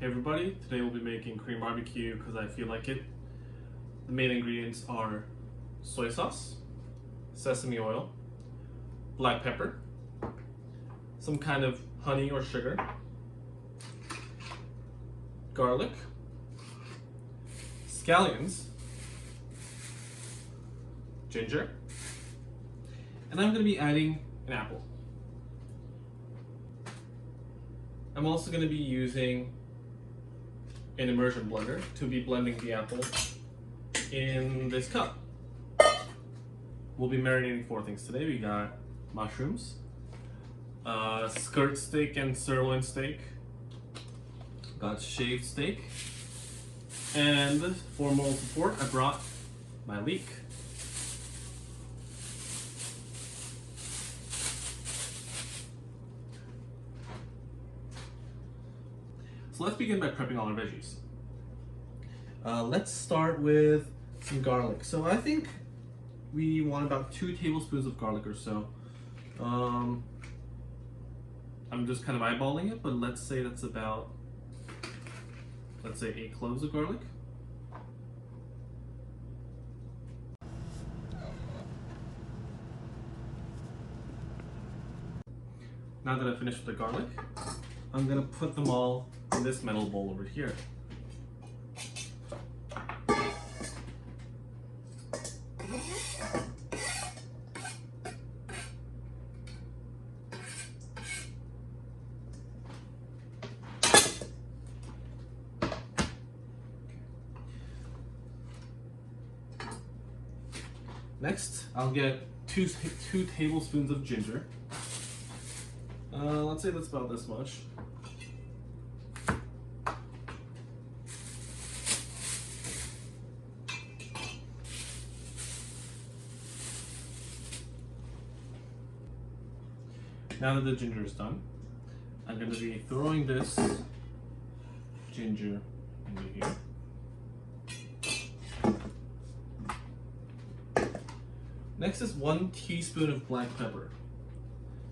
Hey everybody, today we'll be making Korean barbecue because I feel like it. The main ingredients are soy sauce, sesame oil, black pepper, some kind of honey or sugar, garlic, scallions, ginger, and I'm going to be adding an apple. I'm also going to be using an immersion blender to be blending the apple in this cup. We'll be marinating 4 things today. We got mushrooms, skirt steak and sirloin steak, got shaved steak, and for moral support I brought my leek. So let's begin by prepping all our veggies. Let's start with some garlic. So I think we want about 2 tablespoons of garlic or so. I'm just kind of eyeballing it, but let's say that's about, 8 cloves of garlic. Now that I've finished with the garlic, I'm gonna put them all in this metal bowl over here. Next, I'll get two tablespoons of ginger. Let's say that's about this much. Now that the ginger is done, I'm going to be throwing this ginger into here. Next is 1 teaspoon of black pepper.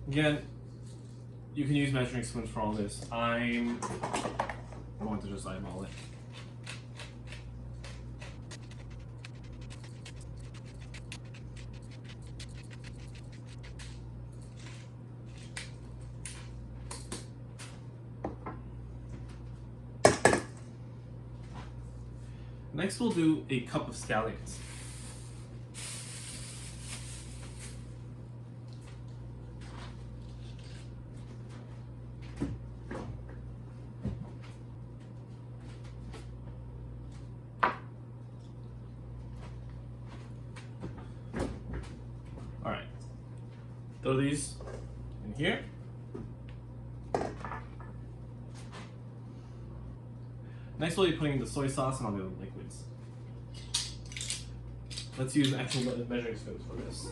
Again, you can use measuring spoons for all this. I'm going to just eyeball it. Next, we'll do a cup of scallions. All right, throw these in here. Next, we'll be putting the soy sauce and all the other liquids. Let's use actual measuring spoons for this.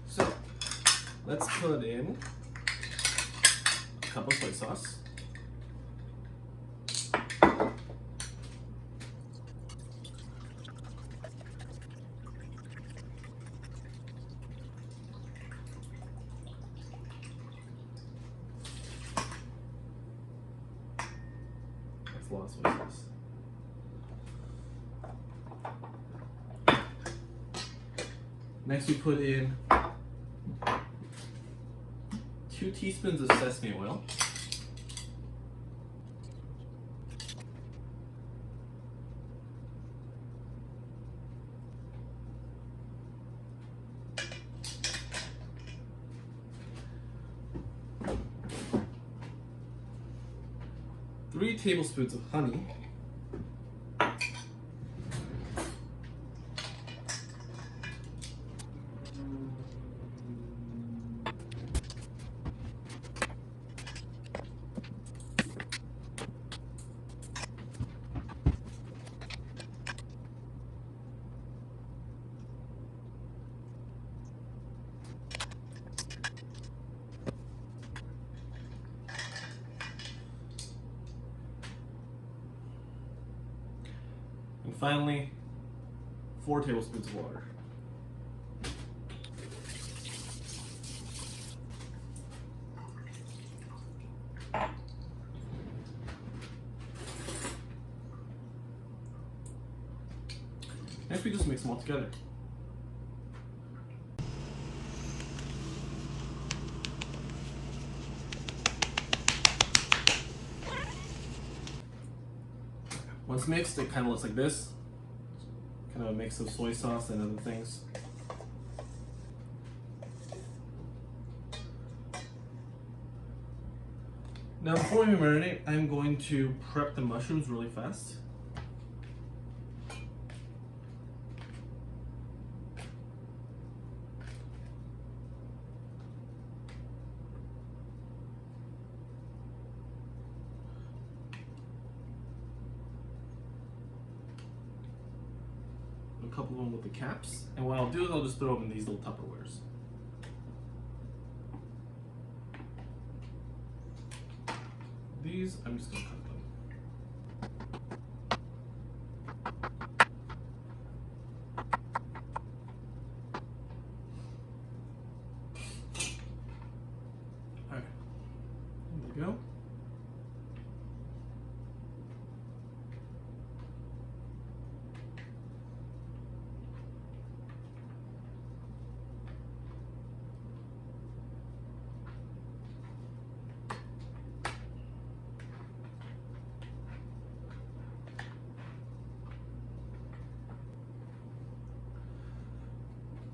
So, let's put in a cup of soy sauce. A lot of soy sauce. Next, we put in 2 teaspoons of sesame oil. Three tablespoons of honey. 4 tablespoons of water. Next we just mix them all together. Once mixed, it kind of looks like this. Kind of a mix of soy sauce and other things. Now before we marinate, I'm going to prep the mushrooms really fast. A couple of them with the caps, and what I'll do is I'll just throw them in these little Tupperwares. These, I'm just gonna cut them. Alright, there we go.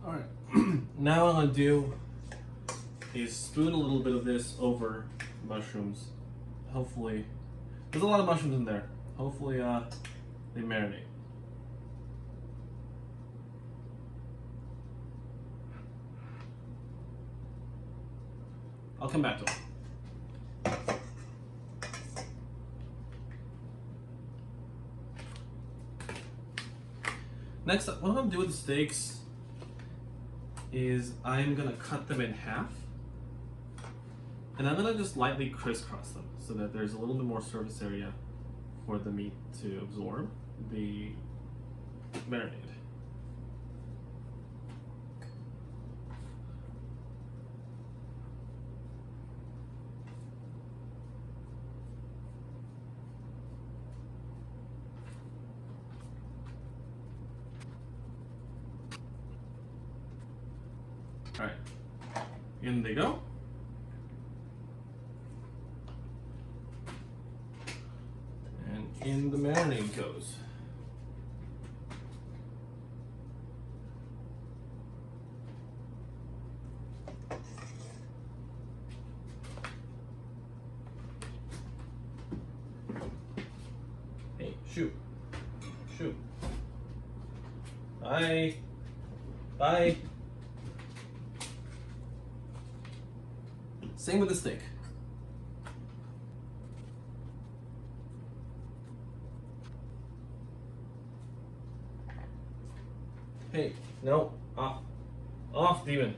All right, now what I'm gonna do is spoon a little bit of this over mushrooms. Hopefully, there's a lot of mushrooms in there. Hopefully they marinate. I'll come back to them. Next, what I'm gonna do with the steaks is I'm gonna cut them in half, and I'm gonna just lightly crisscross them so that there's a little bit more surface area for the meat to absorb the marinade. All right, in they go. And in the marinade goes. Hey, shoot. Shoot. Bye. Bye. Same with the steak. Hey, no, off. Off, demon.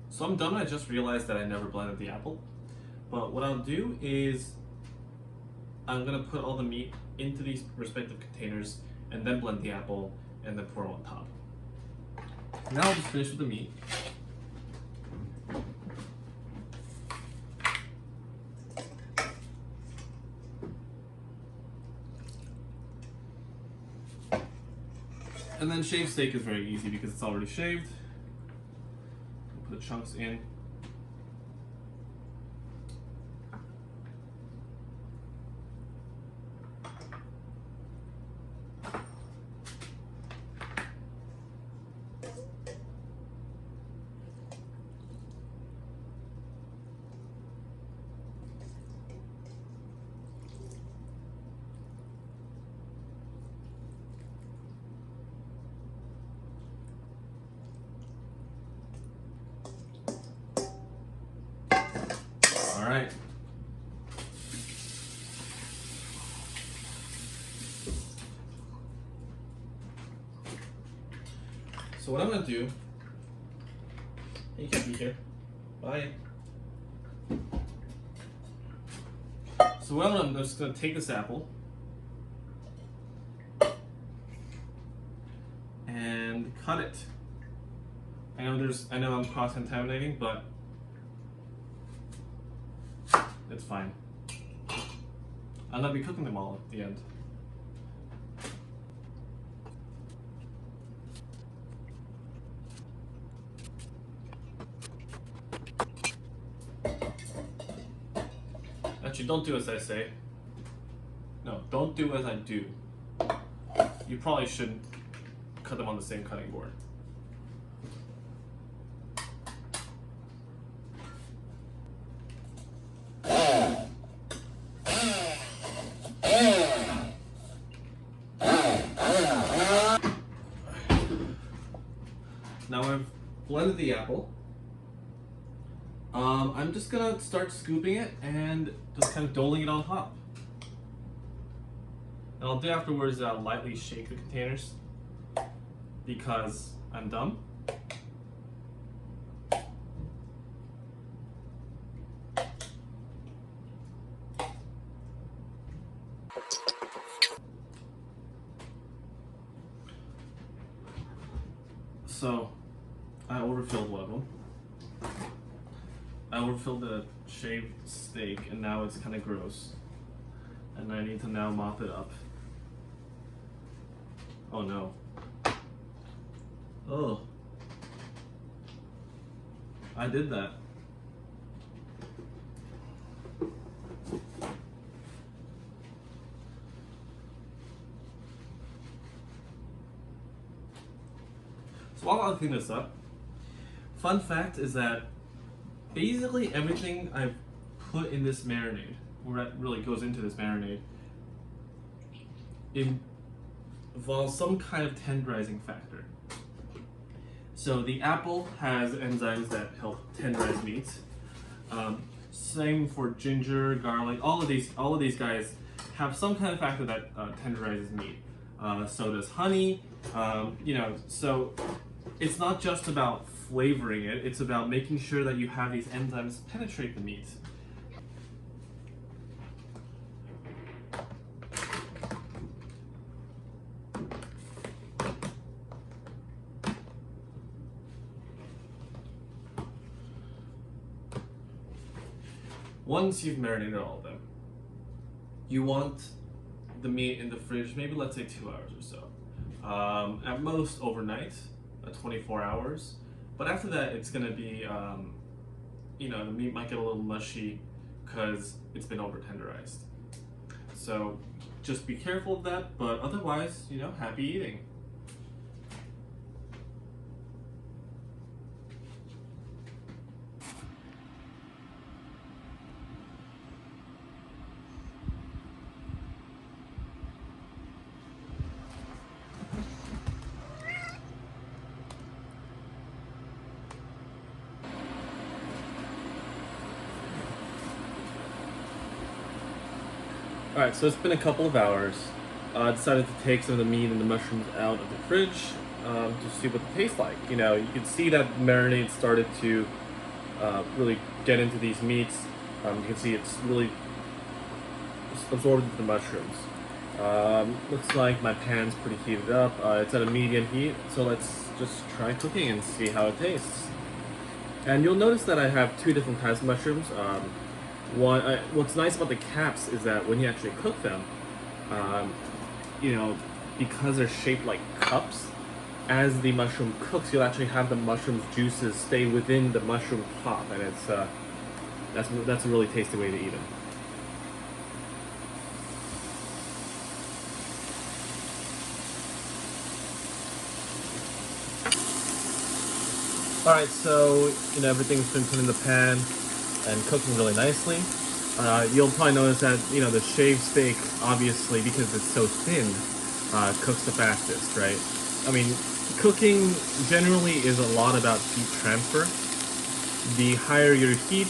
So I'm done. I just realized that I never blended the apple. But what I'll do is I'm gonna put all the meat into these respective containers and then blend the apple and then pour it on top. Now I'll just finish with the meat. And then shaved steak is very easy because it's already shaved. Put the chunks in. All right. So what I'm gonna do, you can't be here. Bye. So I'm just gonna take this apple and cut it. I know I'm cross-contaminating, but it's fine. I'm gonna be cooking them all at the end. Actually, don't do as I say. No, don't do as I do. You probably shouldn't cut them on the same cutting board. Now I've blended the apple. I'm just gonna start scooping it and just kind of doling it on top. And I'll do afterwards lightly shake the containers because I'm dumb. So I overfilled one of them. I overfilled the shaved steak and now it's kind of gross. And I need to now mop it up. Oh no. Oh. I did that. So while I clean this up, fun fact is that basically everything I've put in this marinade, or that really goes into this marinade, involves some kind of tenderizing factor. So the apple has enzymes that help tenderize meats. Same for ginger, garlic. All of these guys have some kind of factor that tenderizes meat. So does honey. So it's not just about flavoring it, it's about making sure that you have these enzymes penetrate the meat. Once you've marinated all of them, you want the meat in the fridge, maybe let's say 2 hours or so. At most overnight, 24 hours. But after that, it's gonna be, the meat might get a little mushy because it's been over tenderized. So just be careful of that, but otherwise, happy eating. Alright, so it's been a couple of hours. I decided to take some of the meat and the mushrooms out of the fridge to see what they taste like. You can see that marinade started to really get into these meats. You can see it's really absorbed into the mushrooms. Looks like my pan's pretty heated up. It's at a medium heat, so let's just try cooking and see how it tastes. And you'll notice that I have two different types of mushrooms. What's nice about the caps is that when you actually cook them, because they're shaped like cups, as the mushroom cooks, you'll actually have the mushroom juices stay within the mushroom top, and it's that's a really tasty way to eat them. Alright, so everything's been put in the pan and cooking really nicely. You'll probably notice that the shaved steak, obviously because it's so thin, cooks the fastest, right? I mean, cooking generally is a lot about heat transfer. The higher your heat,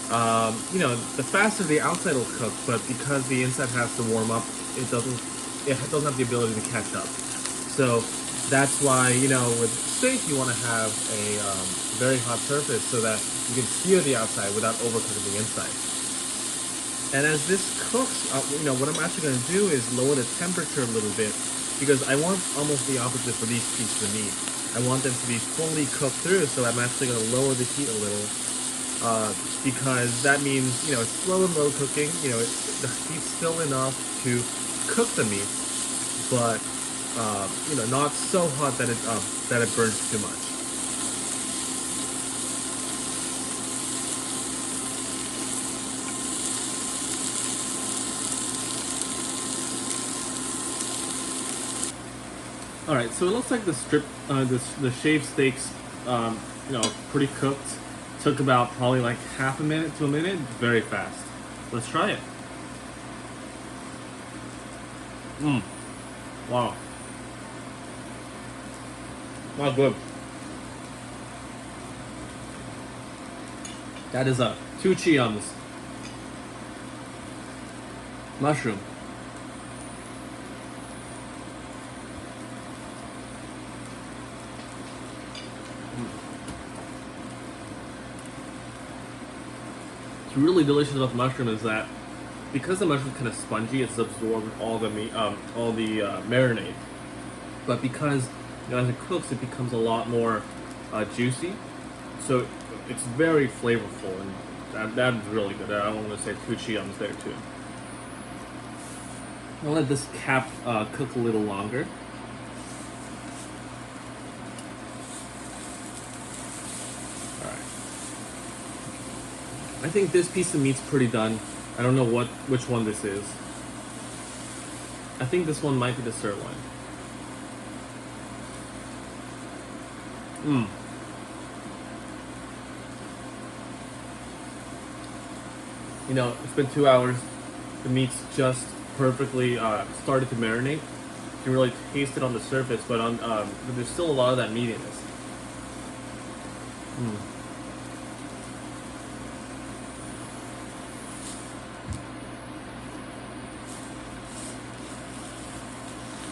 the faster the outside will cook, but because the inside has to warm up, it doesn't have the ability to catch up. So that's why with steak you want to have a very hot surface so that you can sear the outside without overcooking the inside. And as this cooks, what I'm actually going to do is lower the temperature a little bit because I want almost the opposite for these pieces of meat. I want them to be fully cooked through, so I'm actually going to lower the heat a little, because that means, you know, it's slow and low cooking. You know, the heat's still enough to cook the meat, but you know, not so hot that it burns too much. All right, so it looks like the the shaved steaks, you know, pretty cooked. Took about probably like half a minute to a minute, very fast. Let's try it. Mmm. Wow. Wow, good. That is a 2 chiams. Mushroom. What's really delicious about the mushroom is that because the mushroom is kind of spongy, it's absorbed all the meat, all the marinade. But because, you know, as it cooks, it becomes a lot more juicy. So it's very flavorful, and that is really good. I want to say 2 chiams there too. I'll let this cap cook a little longer. I think this piece of meat's pretty done. I don't know which one this is. I think this one might be the sirloin. Mmm. You know, it's been 2 hours. The meat's just perfectly started to marinate. You can really taste it on the surface, but there's still a lot of that meatiness. Mmm.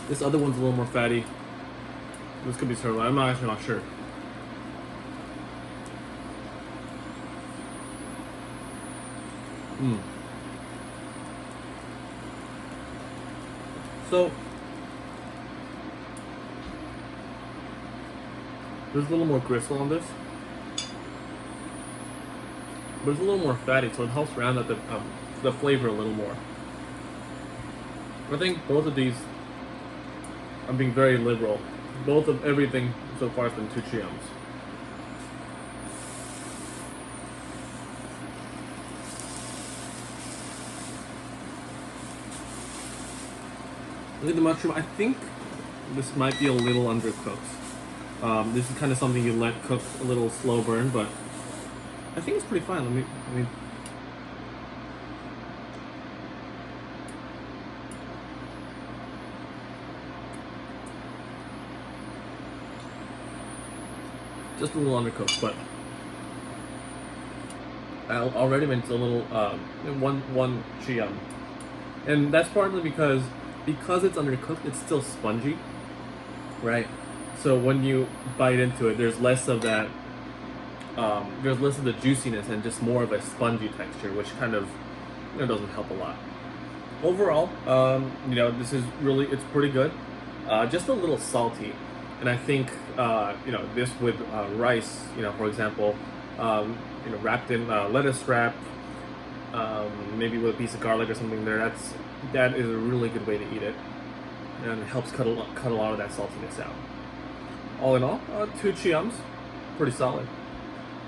This other one's a little more fatty. This could be sirloin. I'm actually not sure. Mm. So there's a little more gristle on this, but it's a little more fatty, so it helps round out the flavor a little more. I think both of these, I'm being very liberal. Both of everything so far has been 2 chiams. Look at the mushroom. I think this might be a little undercooked. This is kind of something you let cook a little slow burn, but I think it's pretty fine. Let me. Just a little undercooked, but I already went to a little one chiam, and that's partly because it's undercooked. It's still spongy, right? So when you bite into it, there's less of that. There's less of the juiciness and just more of a spongy texture, which kind of, you know, doesn't help a lot. Overall, you know, this is really, it's pretty good. Just a little salty. And I think, you know, this with rice, you know, for example, you know, wrapped in lettuce wrap, maybe with a piece of garlic or something there, that is a really good way to eat it. And it helps cut a lot of that saltiness out. All in all, 2 chiams, pretty solid.